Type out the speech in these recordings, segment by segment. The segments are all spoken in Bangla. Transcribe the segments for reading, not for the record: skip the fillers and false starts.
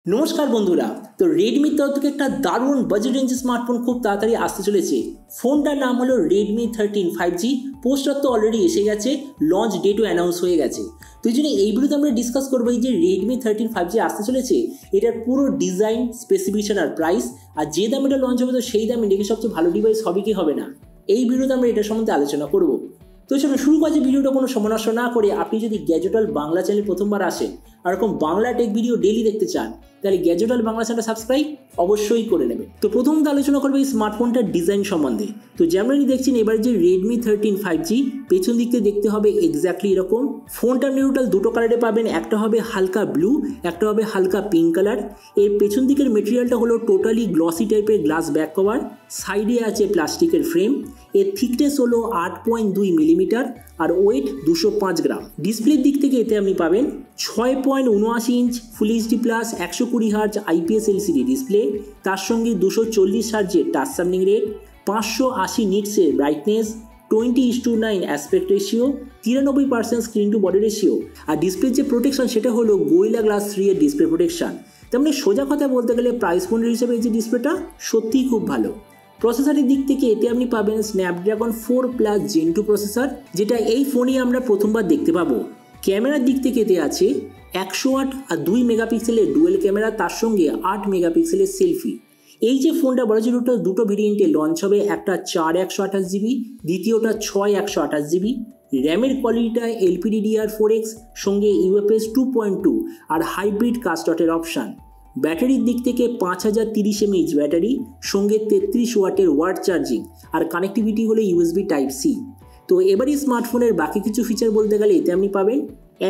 নমস্কার বন্ধুরা। তো রেডমির তরফ থেকে একটা দারুণ বাজেট রেঞ্জ স্মার্টফোন খুব তাড়াতাড়ি আসতে চলেছে। ফোনটার নাম হলো রেডমি 13 5G। পোস্টার তো অলরেডি এসে গেছে, লঞ্চ ডেটও অ্যানাউন্স হয়ে গেছে। তো এই জন্য এই ভিডিওতে আমরা ডিসকাস করবো এই যে রেডমি 13 5G আসতে চলেছে, এটার পুরো ডিজাইন, স্পেসিফিকেশন আর প্রাইস, আর যে দামে এটা লঞ্চ হবে তো সেই দামে দেখে সবচেয়ে ভালো ডিভাইস হবে কি হবে না, এই ভিডিওতে আমরা এটার সম্বন্ধে আলোচনা করবো। তো চলো শুরু করা যে ভিডিওটা কোনো সময় নষ্ট না করে, আপনি যদি গ্যাজেটাল বাংলা চ্যানেল প্রথমবার আসেন আর এরকম বাংলা টেক ভিডিও ডেইলি দেখতে চান, তাহলে গ্যাজেটাল বাংলা চ্যানেলটা সাবস্ক্রাইব অবশ্যই করে নেবেন। তো প্রথমত আলোচনা করবে এই স্মার্টফোনটার ডিজাইন সম্বন্ধে। তো যেমনই দেখছেন এবার যে রেডমি 13 5G, পেছন দিক থেকে দেখতে হবে এক্স্যাক্টলি এরকম। ফোনটা নিউট্রাল দুটো কালারে পাবেন, একটা হবে হালকা ব্লু, একটা হবে হালকা পিঙ্ক কালার। এর পেছন দিকের মেটেরিয়ালটা হলো টোটালি গ্লসি টাইপের গ্লাস ব্যাক কভার, সাইডে আছে প্লাস্টিকের ফ্রেম। এর থিকনেস হলো 8.2 মিলিমিটার আর ওয়েট 205 গ্রাম। ডিসপ্লের দিক থেকে এতে আপনি পাবেন 6.79 inch full HD plus 120 hertz IPS LCD display, তার সঙ্গে 240 হার্জের টাচ সামনিং রেট, 580 নিটসের brightness, 20:9 aspect ratio, 93% screen to body ratio. আর ডিসপ্লের যে প্রোটেকশন সেটা হলো গোরিলা গ্লাস 3 এর ডিসপ্লে প্রোটেকশন। তেমনি সোজা কথা বলতে গেলে প্রাইস পয়েন্টের হিসেবে এই যে ডিসপ্লেটা সত্যিই খুব ভালো। প্রসেসরের দিক থেকে এতে আপনি পাবেন স্ন্যাপড্রাগন 4+ Gen 2 প্রসেসর, যেটা এই ফোনেই আমরা প্রথমবার দেখতে পাবো। ক্যামেরার দিক থেকে এতে আছে 108 আর 2 মেগাপিক্সেলের ডুয়েল ক্যামেরা, তার সঙ্গে 8 মেগাপিক্সেলের সেলফি। এই যে ফোনটা বলা ছিল দুটো ভেরিয়েন্টে লঞ্চ হবে, একটা 4 128GB, দ্বিতীয়টা 6 128GB। র্যামের কোয়ালিটিটা LPDDR4X সঙ্গে UFS 2.2 আর হাইব্রিড কাস্টটের অপশান। ব্যাটারির দিক থেকে 5030 mAh ব্যাটারি, সঙ্গে 33 ওয়াটের ওয়াট চার্জিং, আর কানেক্টিভিটি হলো USB Type-C। তো এবারই স্মার্টফোনের বাকি কিছু ফিচার বলতে গেলে এতে আপনি পাবেন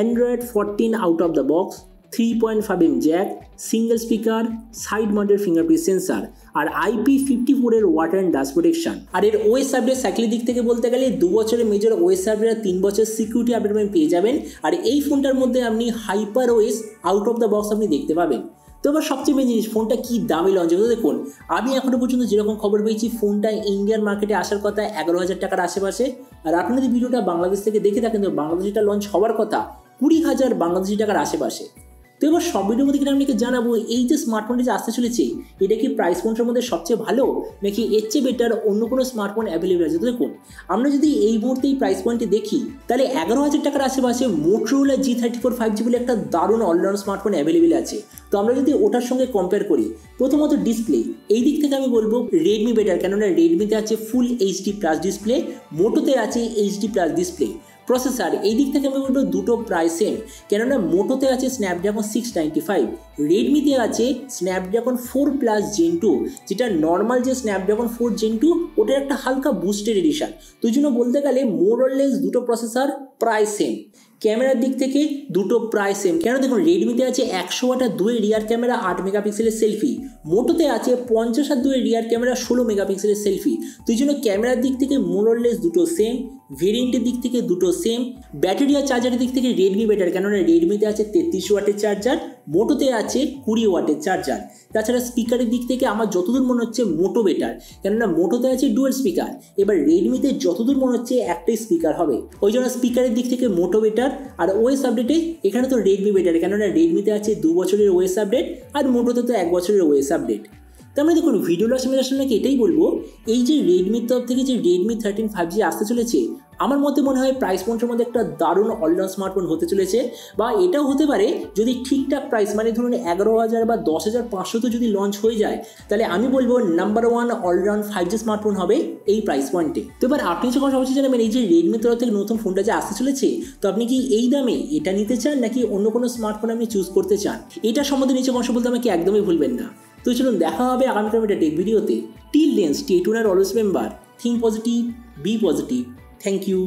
Android 14 out of the box, 3.5mm jack, single speaker, side mounted fingerprint sensor, আর IP54 এর ওয়াটার অ্যান্ড ডাস্ট প্রোটেকশন। আর এর OS আপডেট সাইকেলের দিক থেকে বলতে গেলে 2 বছরের মেজর OS আপডেট, 3 বছর সিকিউরিটি আপডেট পেয়ে যাবেন। আর এই ফোনটার মধ্যে আপনি hyper OS out of the box আপনি দেখতে পাবেন। তো এবার সবচেয়ে মেন জিনিস, ফোনটা কি দামে লঞ্চ হবে। দেখুন, আমি এখনো পর্যন্ত যেরকম খবর পেয়েছি ফোনটা ইন্ডিয়ান মার্কেটে আসার কথা 11,000 টাকার আশেপাশে। আর আপনি যদি ভিডিওটা বাংলাদেশ থেকে দেখে থাকেন তো বাংলাদেশিটা লঞ্চ হওয়ার কথা 20,000 বাংলাদেশি টাকার আশেপাশে। তো এবার সব ভিডিওর মধ্যে কিন্তু আপনাকে জানাবো এই যে স্মার্টফোনটি যে আসতে চলেছে এটা কি প্রাইস পয়েন্টের মধ্যে সবচেয়ে ভালো, নাকি এর চেয়ে বেটার অন্য কোনো স্মার্টফোন অ্যাভেলেবেল আছে। তো দেখুন, আমরা যদি এই মুহূর্তে এই প্রাইস পয়েন্টে দেখি তাহলে 11,000 টাকার আশেপাশে Motorola G34 5G বলে একটা দারুণ অলরাউন্ড স্মার্টফোন অ্যাভেলেবেল আছে। তো আমরা যদি ওটার সঙ্গে কম্পেয়ার করি, প্রথমত ডিসপ্লে এই দিক থেকে আমি বলবো রেডমি বেটার, কেননা রেডমিতে আছে ফুল এইচডি প্লাস ডিসপ্লে, মোটোতে আছে এইচডি প্লাস ডিসপ্লে। প্রসেসর এই দিক থেকে আমি বলবো দুটো প্রায় সেম, কেননা মোটোতে আছে স্ন্যাপড্রাগন 695, রেডমিতে আছে স্ন্যাপড্রাগন 4+ Gen 2, যেটা নর্মাল যে স্ন্যাপড্রাগন 4 Gen 2 ওটার একটা হালকা বুস্টেড এডিশন। তো এই জন্য বলতে গেলে মোর অর লেস দুটো প্রসেসর প্রায় সেম। ক্যামেরার দিক থেকে দুটো প্রায় সেম, কেন দেখুন রেডমিতে আছে 100 ওয়াট আর 2 রিয়ার ক্যামেরা, 8 মেগাপিক্সেলের সেলফি। মোটোতে আছে 50 আর 2 রিয়ার ক্যামেরা, 16 মেগাপিক্সেলের সেলফি। তো এই জন্য ক্যামেরার দিক থেকে মোর অর লেস দুটো সেম, ভেরিয়েন্টের দিক থেকে দুটো সেম। ব্যাটারি আর চার্জারের দিক থেকে রেডমি বেটার, কেননা রেডমিতে আছে 33 ওয়াটের চার্জার, মোটোতে আছে 20 ওয়াটের চার্জার। তাছাড়া স্পিকারের দিক থেকে আমার যতদূর মনে হচ্ছে মোটো বেটার, কেননা মোটোতে আছে ডুয়াল স্পিকার, এবার রেডমিতে যতদূর মনে হচ্ছে একটাই স্পিকার হবে, ওই জন্য স্পিকারের দিক থেকে মোটো বেটার। আর OS আপডেটে এখানে তো রেডমি বেটার, কেননা রেডমিতে আছে 2 বছরের OS আপডেট আর মোটোতে তো 1 বছরের OS আপডেট। তার মানে দেখুন ভিডিও লাস্ট নাকি এটাই বলবো, এই যে রেডমির তরফ থেকে যে রেডমি 13 5G আসতে চলেছে, আমার মতে মনে হয় প্রাইস পয়েন্টের মধ্যে একটা দারুণ অলরাউন্ড স্মার্টফোন হতে চলেছে। বা এটাও হতে পারে যদি ঠিকঠাক প্রাইস, মানে ধরুন 11,000 বা 10,500 যদি লঞ্চ হয়ে যায়, তাহলে আমি বলবো নাম্বার 1 অলরাউন্ড 5G স্মার্টফোন হবে এই প্রাইস পয়েন্টে। তো এবার আপনি যখন সবচেয়ে জানাবেন এই যে রেডমির তরফ থেকে নতুন ফোনটা যে আসতে চলেছে, তো আপনি কি এই দামে এটা নিতে চান নাকি অন্য কোনো স্মার্টফোন আপনি চুজ করতে চান, এটা সম্বন্ধে নিচে কমেন্ট বলতে আমাকে একদমই ভুলবেন না। তো চলুন দেখা হবে আগামীকাল একটা টেক ভিডিওতে। টিল দেন স্টে টিউনড আর always remember, think positive, be positive. Thank you.